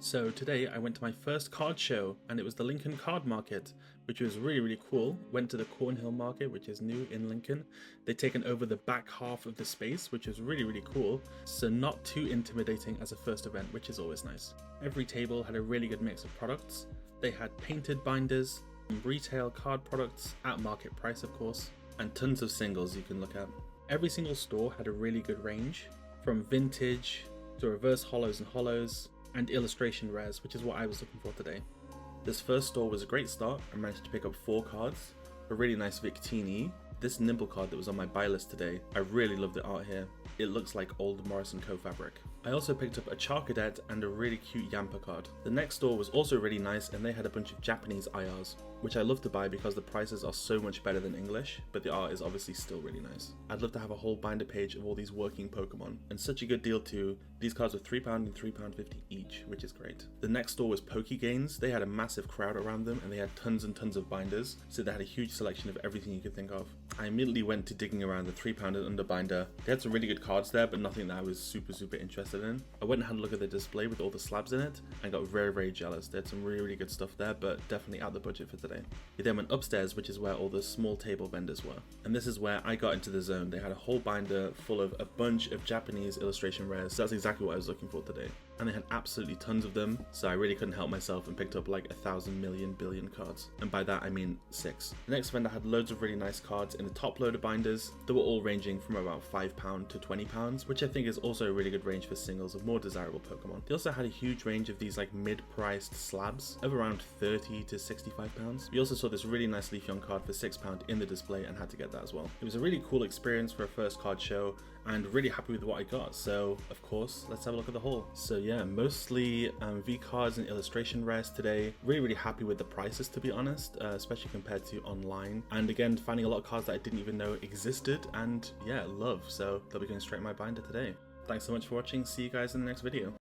So today I went to my first card show and it was the Lincoln Card Market, which was really cool. Went to the Cornhill Market, which is new in Lincoln. They've taken over the back half of the space, which is really cool. So not too intimidating as a first event, which is always nice. Every table had a really good mix of products. They had painted binders, retail card products at market price of course, and tons of singles you can look at. Every single store had a really good range, from vintage to reverse holos and holos, and illustration rares, which is what I was looking for today. This first store was a great start. I managed to pick up 4 cards, a really nice Victini, this Nimble card that was on my buy list today. I really love the art here. It looks like old Morrison Co fabric. I also picked up a Char Cadet and a really cute Yampa card. The next store was also really nice and they had a bunch of Japanese IRs, which I love to buy because the prices are so much better than English, but the art is obviously still really nice. I'd love to have a whole binder page of all these working Pokemon, and such a good deal too. These cards were £3 and £3.50 each, which is great. The next store was Pokegains. They had a massive crowd around them and they had tons and tons of binders, so they had a huge selection of everything you could think of. I immediately went to digging around the £3 and under binder. They had some really good cards there, but nothing that I was super interested in. I went and had a look at the display with all the slabs in it and got very jealous. They had some really good stuff there, but definitely out the budget for today. We then went upstairs, which is where all the small table vendors were. And this is where I got into the zone. They had a whole binder full of a bunch of Japanese illustration rares. So that's exactly what I was looking for today. And they had absolutely tons of them, so I really couldn't help myself and picked up like 1,000 million billion cards. And by that I mean 6. The next vendor had loads of really nice cards in the top load of binders that were all ranging from about £5 to £20, which I think is also a really good range for singles of more desirable Pokemon. They also had a huge range of these like mid-priced slabs of around £30 to £65. We also saw this really nice Leafeon card for £6 in the display and had to get that as well. It was a really cool experience for a first card show and really happy with what I got, so of course let's have a look at the haul. So yeah, mostly V cards and illustration rares today. Really happy with the prices, to be honest, especially compared to online, and again finding a lot of cards that I didn't even know existed and yeah, love, so they'll be going straight in my binder today. Thanks so much for watching, see you guys in the next video.